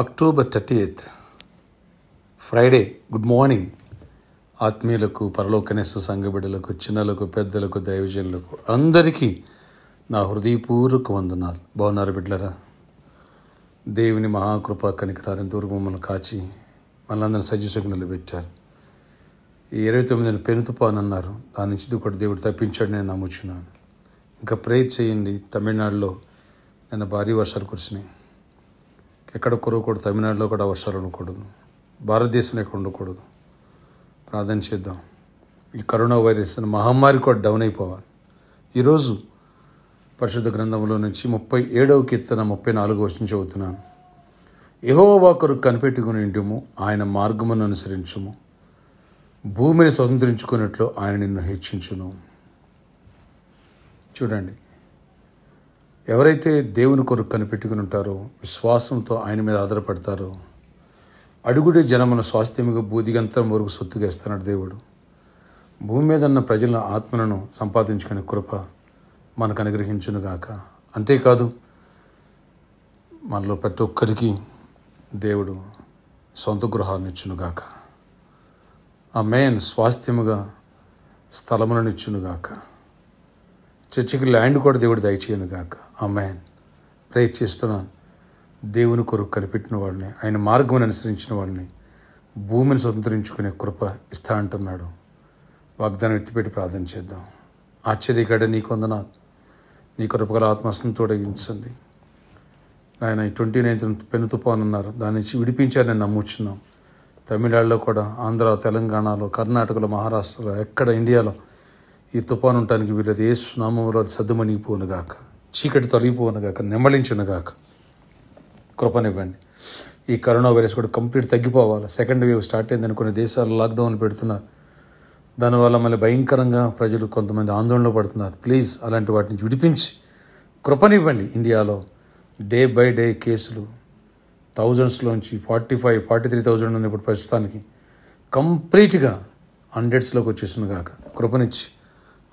October 30th Friday. Good morning ఆత్మీయులకు, పరలోకనేసు సంఘ బిడ్డలకు, చిన్నలకు, పెద్దలకు, దైవజనులకు అందరికీ నా హృదయపూర్వక వందనాలు. బాగున్నారు బిడ్డలరా? దేవుని మహాకృపా కనికరాన్ని దూరం మమ్మల్ని కాచి మనందరినీ సజీవంగా నిలబెట్టారు. ఈ 29 పెను తుఫాను అన్నారు, దాని నుంచి కూడా దేవుడు తప్పించాడు నేను నమ్ముచున్నాను. ఇంకా ప్రేయర్ చేయండి. తమిళనాడులో నిన్న భారీ వర్షాలు కురిసినాయి. ఎక్కడ కురవకూడదు, తమిళనాడులో కూడా వర్షాలు ఉండకూడదు, భారతదేశంలో ఎక్కడ ఉండకూడదు. ప్రార్థన చేద్దాం. ఈ కరోనా వైరస్ మహమ్మారి కూడా డౌన్ అయిపోవాలి. ఈరోజు పరిశుద్ధ గ్రంథంలో నుంచి 37వ కీర్తన 34వ వచనం చదువుతున్నాను. యెహోవా కొరకు కనిపెట్టుకుని ఉండుము, ఆయన మార్గమును అనుసరించుము, భూమిని స్వతంత్రించుకున్నట్లు ఆయన నిన్ను హెచ్చించును. చూడండి, ఎవరైతే దేవుని కొరకు కనిపెట్టుకుని ఉంటారో, విశ్వాసంతో ఆయన మీద ఆధారపడతారో, అడుగుడే జనమున స్వాస్థ్యముగా బూదిగంతరం వరకు సొత్తుగా ఇస్తున్నాడు దేవుడు. భూమి మీద ఉన్న ప్రజల ఆత్మలను సంపాదించుకునే కృప మనకు అనుగ్రహించునుగాక. అంతేకాదు, మనలో ప్రతి ఒక్కరికి దేవుడు సొంత గృహాలను ఇచ్చునుగాక. ఆమేన్. స్వాస్థ్యముగా స్థలములను ఇచ్చునుగాక. చర్చికి ల్యాండ్ కూడా దేవుడు దయచేయనుగాక. ఆమేన్. ప్రే చేస్తున్నాను. దేవుని కొరకు కనిపెట్టిన వాడిని, ఆయన మార్గం అనుసరించిన వాడిని భూమిని స్వతంత్రించుకునే కృప ఇస్తా అంటున్నాడు. వాగ్దానం ఎత్తిపెట్టి ప్రార్థన చేద్దాం. ఆశ్చర్యకడ నీ కొందనాలు, నీ కృపగల ఆత్మస్సును తొలగించండి. ఆయన 29th పెను తుఫాను అన్నారు, దాని నుంచి విడిపించారని నమ్ముచున్నాం. తమిళనాడులో కూడా, ఆంధ్ర, తెలంగాణలో, కర్ణాటకలో, మహారాష్ట్రలో, ఎక్కడ ఇండియాలో ఈ తుఫాను ఉండటానికి వీళ్ళది యేసు నామములో సద్దుమణిగిపోనుగాక, చీకటి తొలగిపోనుగాక, నెమ్మలించునుగాక. కృపనివ్వండి. ఈ కరోనా వైరస్ కూడా కంప్లీట్ తగ్గిపోవాలి. సెకండ్ వేవ్ స్టార్ట్ అయిందని కొన్ని దేశాలు లాక్డౌన్లు పెడుతున్నారు. దానివల్ల మళ్ళీ భయంకరంగా ప్రజలు కొంతమంది ఆందోళనలో పడుతున్నారు. ప్లీజ్ అలాంటి వాటి నుంచి విడిపించి కృపనివ్వండి. ఇండియాలో డే బై డే కేసులు థౌజండ్స్లోంచి 43,000 ఉన్న ఇప్పుడు ప్రస్తుతానికి కంప్లీట్గా 100sలోకి వచ్చేసినగాక. కృపనిచ్చి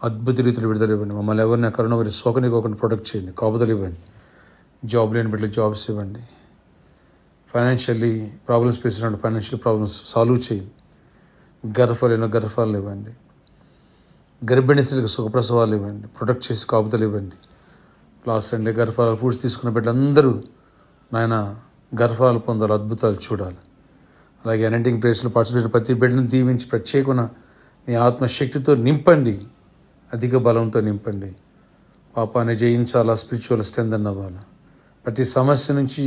అద్భుత రీతిలో విడుదల ఇవ్వండి. మమ్మల్ని ఎవరిని కరోనా వైరస్ సోకనివ్వకుండా ప్రొటెక్ట్ చేయండి. కాపుదలు ఇవ్వండి. జాబ్ లేని బిడ్డలకు జాబ్స్ ఇవ్వండి. ఫైనాన్షియల్లీ ప్రాబ్లమ్స్ ఫేస్ అయిన ఫైనాన్షియల్ ప్రాబ్లమ్స్ సాల్వ్ చేయండి. గర్భాలు ఇవ్వండి. గర్భిణీ స్త్రీలకు సుఖప్రసవాలు ఇవ్వండి. ప్రొటెక్ట్ చేసి కాపుదలు ఇవ్వండి. లాస్ట్ సండే గర్భాలు ఫుడ్స్ తీసుకున్న బిడ్డలందరూ నాయన గర్భాలు పొందాలి, అద్భుతాలు చూడాలి. అలాగే అనంటింగ్ ప్లేస్లో పార్టిసిపేట్ ప్రతి బిడ్డను దీవించి ప్రత్యేకమైన నీ ఆత్మశక్తితో నింపండి, అధిక బలంతో నింపండి. పాపాన్ని జయించాలా, స్పిరిచువల్ స్ట్రెంత్ అవ్వాలా, ప్రతి సమస్య నుంచి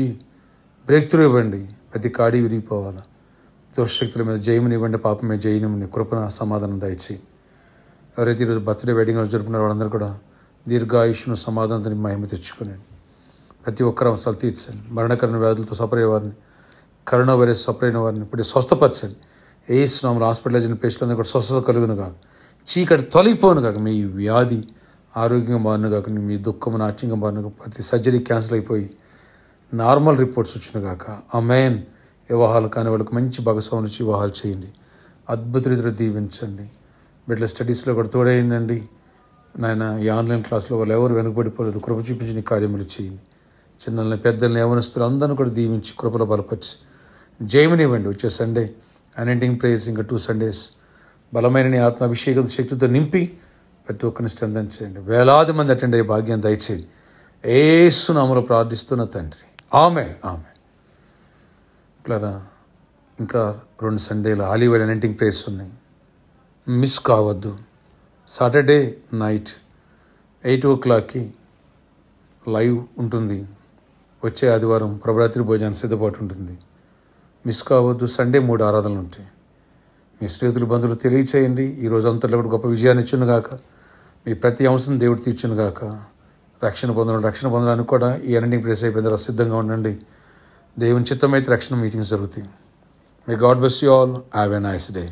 బ్రేక్ త్రూ ఇవ్వండి, ప్రతి కాడి విరిగిపోవాలా, దుష్టశక్తుల మీద జయమునివ్వండి, పాపం మీద జయముని కృపణ సమాధానం దయచేయి. ఎవరైతే ఈరోజు బర్త్డే వెడ్డింగ్ జరుపుకున్నారో వాళ్ళందరూ కూడా దీర్ఘాయుష్ను సమాధానంతో మహిమ తెచ్చుకునండి. ప్రతి ఒక్కరు అవసరాలు తీర్చండి. మరణకరణ వ్యాధులతో సఫర్ అయ్యే వారిని, కరోనా వైరస్ సఫర్ అయిన వారిని ఇప్పుడు స్వస్థపరచండి. యేసు నామములో హాస్పిటలైజ్ అయిన పేషెంట్లందరూ కూడా స్వస్థత కలుగును కాక, చీకటి తొలగిపోను కాక, మీ వ్యాధి ఆరోగ్యంగా మారును కాక, మీ దుఃఖం నాట్యంగా మారును కాక, ప్రతి సర్జరీ క్యాన్సిల్ అయిపోయి నార్మల్ రిపోర్ట్స్ వచ్చిన కాక. ఆమేన్. వివాహాలు కాని వాళ్ళకి మంచి భాగస్వాములు ఇచ్చి వివాహాలు చేయండి. అద్భుత రీతిలో దీవించండి. బిడ్డల స్టడీస్లో కూడా తోడైందండి నాయన. ఈ ఆన్లైన్ క్లాస్లో వాళ్ళు ఎవరు వెనుకబడిపోలేదు. కృప చూపించి నీ కార్యములు చేయండి. చిన్నల్ని, పెద్దల్ని, యవనస్తులు అందరిని కూడా దీవించి కృపలో బలపరిచి జయమునివ్వండి. వచ్చే సండే అనంటింగ్ ప్రేయర్స్, ఇంకా 2 Sundays బలమైన నీ ఆత్మాభిషేక శక్తితో నింపి ప్రతి ఒక్కరిని స్ట్రెంథెన్ చేయండి. వేలాది మంది అటెండ్ అయ్యే భాగ్యం దయచేయండి. యేసు నామములో ప్రార్థిస్తున్న తండ్రి, ఆమేన్. ఇట్లా ఇంకా 2 Sundays హాలీవుడ్ అనంటింగ్ ప్రేయర్స్ ఉన్నాయి, మిస్ కావద్దు. సాటర్డే నైట్ 8 o'clockకి లైవ్ ఉంటుంది. వచ్చే ఆదివారం ప్రభరాత్రి భోజనం సిద్ధపాటు ఉంటుంది. మిస్ కావద్దు. సండే 3 ఆరాధనలు ఉంటాయి. మీ స్నేహితులు, బంధువులు తెలియచేయండి. ఈ రోజు అంతట్లో కూడా గొప్ప విజయాన్ని ఇచ్చునుగాక. మీ ప్రతి అంశం దేవుడు తీర్చునుగాక. రక్షణ పొందడానికి కూడా ఈ అనంటింగ్ ప్రేస్ అయిపోయిన తర్వాత సిద్ధంగా ఉండండి. దేవుని చిత్తమైతే రక్షణ మీటింగ్స్ జరుగుతాయి. May God bless you all. Have a nice day.